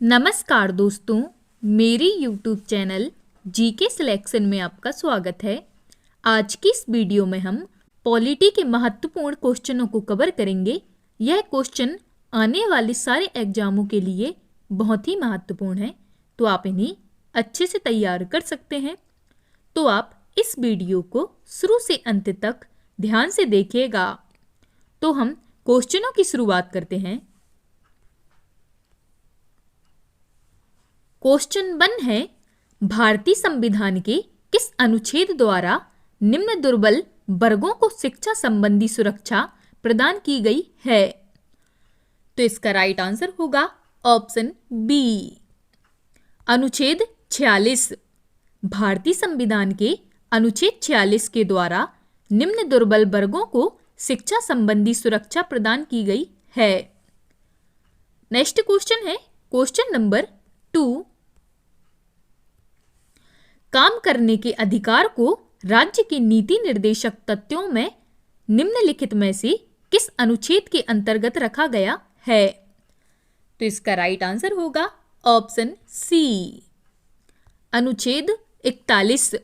नमस्कार दोस्तों, मेरी YouTube चैनल जीके सिलेक्शन में आपका स्वागत है। आज की इस वीडियो में हम पॉलिटी के महत्वपूर्ण क्वेश्चनों को कवर करेंगे। यह क्वेश्चन आने वाले सारे एग्जामों के लिए बहुत ही महत्वपूर्ण है, तो आप इन्हें अच्छे से तैयार कर सकते हैं। तो आप इस वीडियो को शुरू से अंत तक ध्यान से देखिएगा। तो हम क्वेश्चनों की शुरुआत करते हैं। क्वेश्चन 1 है, भारतीय संविधान के किस अनुच्छेद द्वारा निम्न दुर्बल वर्गों को शिक्षा संबंधी सुरक्षा प्रदान की गई है? तो इसका राइट आंसर होगा ऑप्शन बी, अनुच्छेद 46। भारतीय संविधान के अनुच्छेद 46 के द्वारा निम्न दुर्बल वर्गों को शिक्षा संबंधी सुरक्षा प्रदान की गई है। नेक्स्ट क्वेश्चन है क्वेश्चन नंबर 2, काम करने के अधिकार को राज्य के नीति निर्देशक तत्वों में निम्नलिखित में से किस अनुच्छेद के अंतर्गत रखा गया है? तो इसका राइट आंसर होगा ऑप्शन सी, अनुच्छेद 41।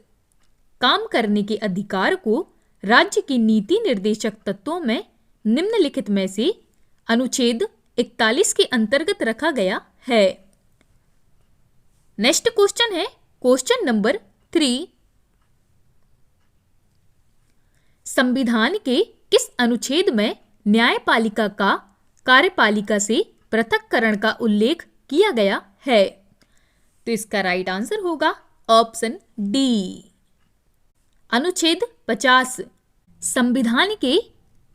काम करने के अधिकार को राज्य के नीति निर्देशक तत्वों में निम्नलिखित में से अनुच्छेद 41 के अंतर्गत रखा गया है। नेक्स्ट क्वेश्चन है क्वेश्चन नंबर 3, संविधान के किस अनुच्छेद में न्यायपालिका का कार्यपालिका से पृथक्करण का उल्लेख किया गया है? तो इसका राइट आंसर होगा ऑप्शन डी, अनुच्छेद 50। संविधान के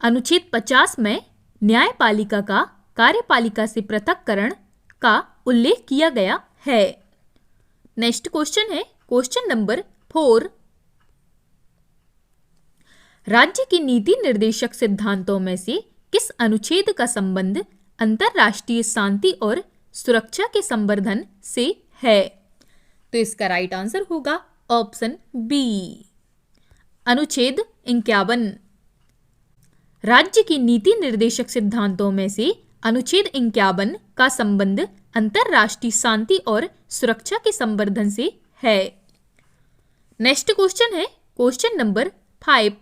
अनुच्छेद 50 में न्यायपालिका का कार्यपालिका से पृथक्करण का उल्लेख किया गया है। नेक्स्ट क्वेश्चन है क्वेश्चन नंबर 4, राज्य की नीति निर्देशक सिद्धांतों में से किस अनुच्छेद का संबंध अंतरराष्ट्रीय शांति और सुरक्षा के संवर्धन से है? तो इसका राइट आंसर होगा ऑप्शन बी, अनुच्छेद 51। राज्य की नीति निर्देशक सिद्धांतों में से अनुच्छेद 51 का संबंध अंतरराष्ट्रीय शांति और सुरक्षा के संवर्धन से है। नेक्स्ट क्वेश्चन है क्वेश्चन नंबर 5,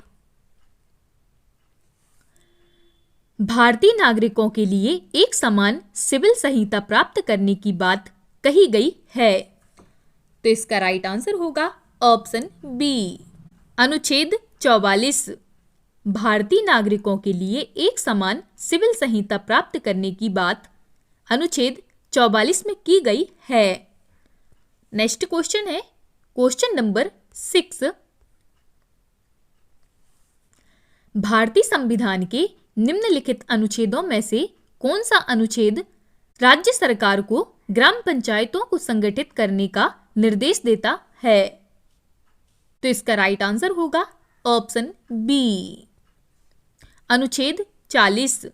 भारतीय नागरिकों के लिए एक समान सिविल संहिता प्राप्त करने की बात कही गई है। तो इसका राइट आंसर होगा ऑप्शन बी, अनुच्छेद 44। भारतीय नागरिकों के लिए एक समान सिविल संहिता प्राप्त करने की बात अनुच्छेद 44 में की गई है। नेक्स्ट क्वेश्चन है क्वेश्चन नंबर 6, भारतीय संविधान के निम्नलिखित अनुच्छेदों में से कौन सा अनुच्छेद राज्य सरकार को ग्राम पंचायतों को संगठित करने का निर्देश देता है? तो इसका राइट आंसर होगा ऑप्शन बी, अनुच्छेद 40।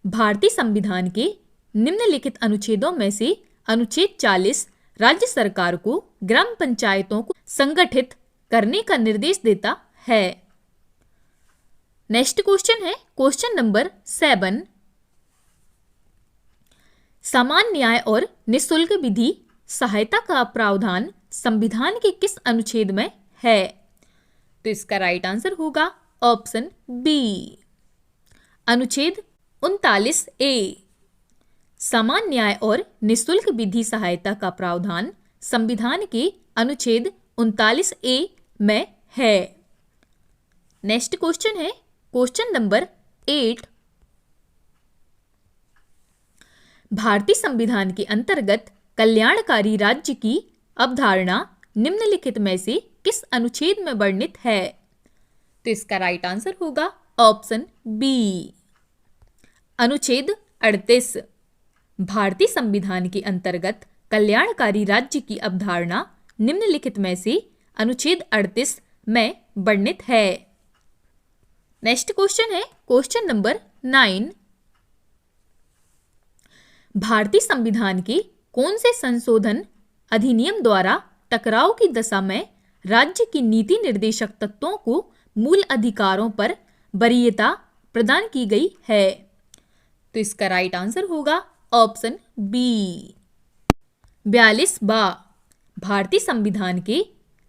भारतीय संविधान के निम्नलिखित अनुच्छेदों में से अनुच्छेद 40 राज्य सरकार को ग्राम पंचायतों को संगठित करने का निर्देश देता है। नेक्स्ट क्वेश्चन है क्वेश्चन नंबर 7, समान न्याय और निःशुल्क विधि सहायता का प्रावधान संविधान के किस अनुच्छेद में है? तो इसका राइट आंसर होगा ऑप्शन बी, अनुच्छेद 39A। समान न्याय और निःशुल्क विधि सहायता का प्रावधान संविधान के अनुच्छेद 39A में है। नेक्स्ट क्वेश्चन है क्वेश्चन नंबर 8, भारतीय संविधान के अंतर्गत कल्याणकारी राज्य की अवधारणा निम्नलिखित में से किस अनुच्छेद में वर्णित है? तो इसका राइट आंसर होगा ऑप्शन बी, अनुच्छेद 38। भारतीय संविधान के अंतर्गत कल्याणकारी राज्य की अवधारणा निम्नलिखित में से अनुच्छेद 38 में वर्णित है। नेक्स्ट क्वेश्चन है क्वेश्चन नंबर 9, भारतीय संविधान के कौन से संशोधन अधिनियम द्वारा टकराव की दशा में राज्य की नीति निर्देशक तत्वों को मूल अधिकारों पर वरीयता प्रदान की गई है? तो इसका राइट आंसर होगा ऑप्शन बी, 42वां भारतीय संविधान के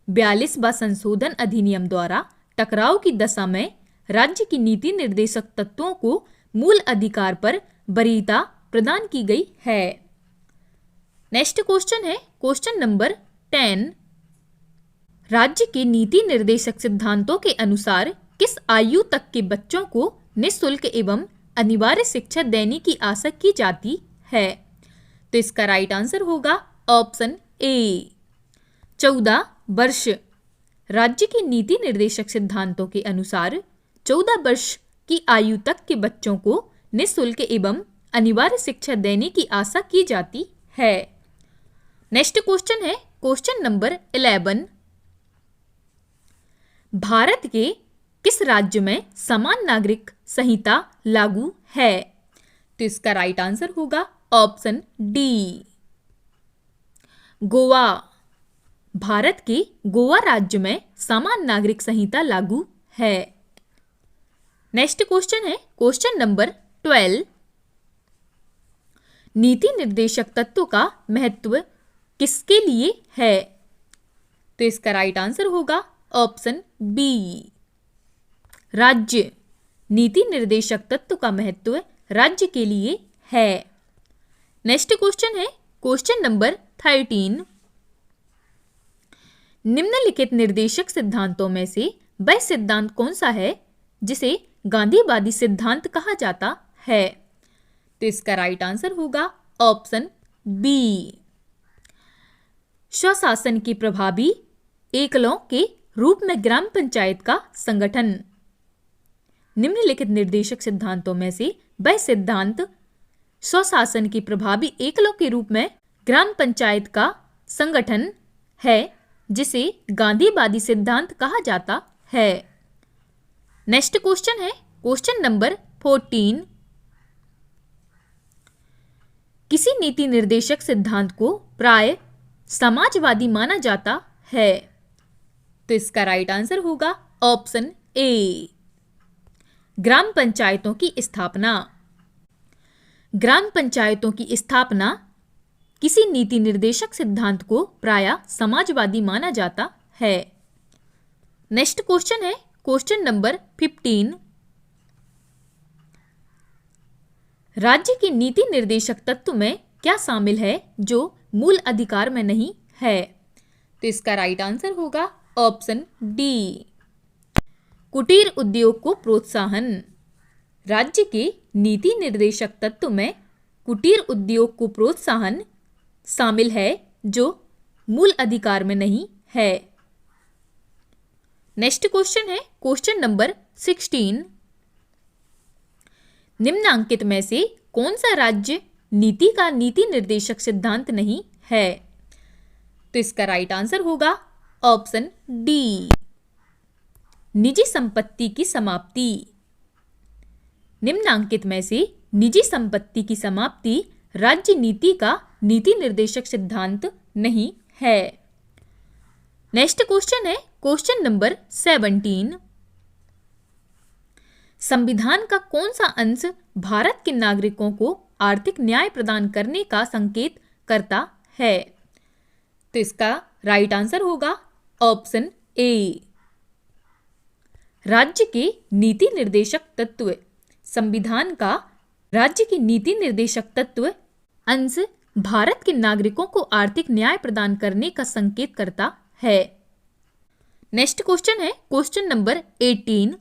42वां संशोधन अधिनियम द्वारा टकराव की दशा में राज्य की नीति निर्देशक तत्वों को मूल अधिकार पर वरीयता प्रदान की गई है। नेक्स्ट क्वेश्चन है क्वेश्चन नंबर 10। राज्य के नीति निर्देशक सिद्धांतों के अनुसार किस आयु तक के बच्चों को निःशुल्क एवं अनिवार्य शिक्षा देने की आशा की जाती है? तो इसका राइट आंसर होगा ऑप्शन ए 14 वर्ष। राज्य के नीति निर्देशक सिद्धांतों के अनुसार 14 वर्ष की आयु तक के बच्चों को निःशुल्क एवं अनिवार्य शिक्षा देने की आशा की जाती है। नेक्स्ट क्वेश्चन है क्वेश्चन नंबर 11। भारत के किस राज्य में समान नागरिक संहिता लागू है? तो इसका राइट आंसर होगा ऑप्शन डी गोवा। भारत के गोवा राज्य में समान नागरिक संहिता लागू है। नेक्स्ट क्वेश्चन है क्वेश्चन नंबर 12। नीति निर्देशक तत्व का महत्व किसके लिए है? तो इसका राइट आंसर होगा ऑप्शन बी राज्य। नीति निर्देशक तत्व का महत्व राज्य के लिए है। नेक्स्ट क्वेश्चन है क्वेश्चन नंबर 13। निम्नलिखित निर्देशक सिद्धांतों में से वह सिद्धांत कौन सा है जिसे गांधीवादी सिद्धांत कहा जाता है? तो इसका राइट आंसर होगा ऑप्शन बी स्वशासन की प्रभावी एकलों के रूप में ग्राम पंचायत का संगठन। निम्नलिखित निर्देशक सिद्धांतों में से वह सिद्धांत स्वशासन की प्रभावी एकलों के रूप में ग्राम पंचायत का संगठन है जिसे गांधीवादी सिद्धांत कहा जाता है। नेक्स्ट क्वेश्चन है क्वेश्चन नंबर 14। किसी नीति निर्देशक सिद्धांत को प्राय समाजवादी माना जाता है? तो इसका राइट आंसर होगा ऑप्शन ए ग्राम पंचायतों की स्थापना। ग्राम पंचायतों की स्थापना किसी नीति निर्देशक सिद्धांत को प्राय समाजवादी माना जाता है। नेक्स्ट क्वेश्चन है क्वेश्चन नंबर 15। राज्य की नीति निर्देशक तत्व में क्या शामिल है जो मूल अधिकार में नहीं है? तो इसका राइट आंसर होगा ऑप्शन डी कुटीर उद्योग को प्रोत्साहन। राज्य के नीति निर्देशक तत्व में कुटीर उद्योग को प्रोत्साहन शामिल है जो मूल अधिकार में नहीं है। नेक्स्ट क्वेश्चन है क्वेश्चन नंबर 16। निम्नांकित में से कौन सा राज्य नीति का नीति निर्देशक सिद्धांत नहीं है? तो इसका राइट आंसर होगा ऑप्शन डी निजी संपत्ति की समाप्ति। निम्नांकित में से निजी संपत्ति की समाप्ति राज्य नीति का नीति निर्देशक सिद्धांत नहीं है। नेक्स्ट क्वेश्चन है क्वेश्चन नंबर 17। संविधान का कौन सा अंश भारत के नागरिकों को आर्थिक न्याय प्रदान करने का संकेत करता है? तो इसका राइट आंसर होगा ऑप्शन ए राज्य के नीति निर्देशक तत्व। संविधान का राज्य की नीति निर्देशक तत्व अंश भारत के नागरिकों को आर्थिक न्याय प्रदान करने का संकेत करता है। नेक्स्ट क्वेश्चन है क्वेश्चन नंबर 18।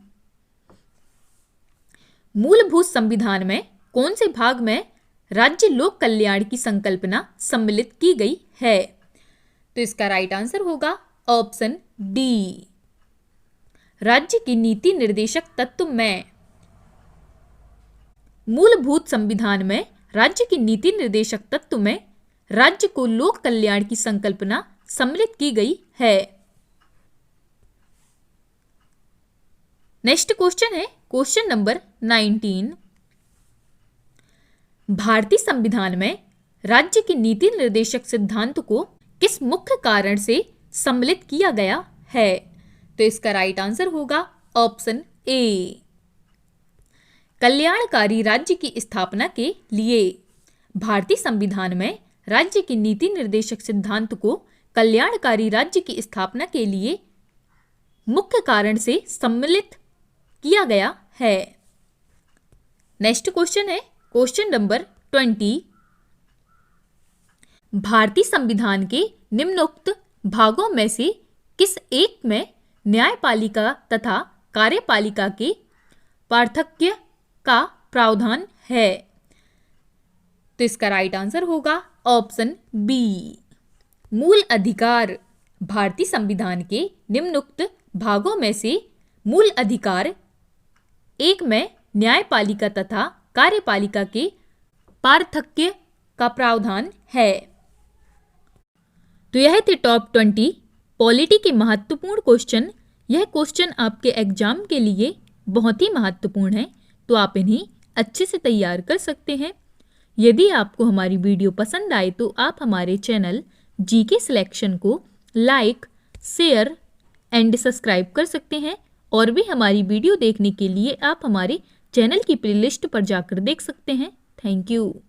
मूलभूत संविधान में कौन से भाग में राज्य लोक कल्याण की संकल्पना सम्मिलित की गई है? तो इसका राइट आंसर होगा ऑप्शन डी राज्य की नीति निर्देशक तत्व में। मूलभूत संविधान में राज्य की नीति निर्देशक तत्व में राज्य को लोक कल्याण की संकल्पना सम्मिलित की गई है। नेक्स्ट क्वेश्चन है क्वेश्चन नंबर 19। भारतीय संविधान में राज्य की नीति निर्देशक सिद्धांत को किस मुख्य कारण से सम्मिलित किया गया है? तो इसका राइट आंसर होगा ऑप्शन ए कल्याणकारी राज्य की स्थापना के लिए। भारतीय संविधान में राज्य की नीति निर्देशक सिद्धांत को कल्याणकारी राज्य की स्थापना के लिए मुख्य कारण से सम्मिलित किया गया है। नेक्स्ट क्वेश्चन है क्वेश्चन नंबर 20। भारतीय संविधान के निम्नोक्त भागों में से किस एक में न्यायपालिका तथा कार्यपालिका के पार्थक्य का प्रावधान है? तो इसका राइट आंसर होगा ऑप्शन बी, मूल अधिकार। भारतीय संविधान के निम्नोक्त भागों में से मूल अधिकार एक में न्यायपालिका तथा कार्यपालिका के पार्थक्य का प्रावधान है। तो यह थे टॉप 20 पॉलिटी के महत्वपूर्ण क्वेश्चन। यह क्वेश्चन आपके एग्जाम के लिए बहुत ही महत्वपूर्ण है, तो आप इन्हें अच्छे से तैयार कर सकते हैं। यदि आपको हमारी वीडियो पसंद आए तो आप हमारे चैनल जीके सिलेक्शन को लाइक, शेयर एंड सब्सक्राइब कर सकते हैं, और भी हमारी वीडियो देखने के लिए आप हमारे चैनल की प्लेलिस्ट पर जाकर देख सकते हैं। Thank you.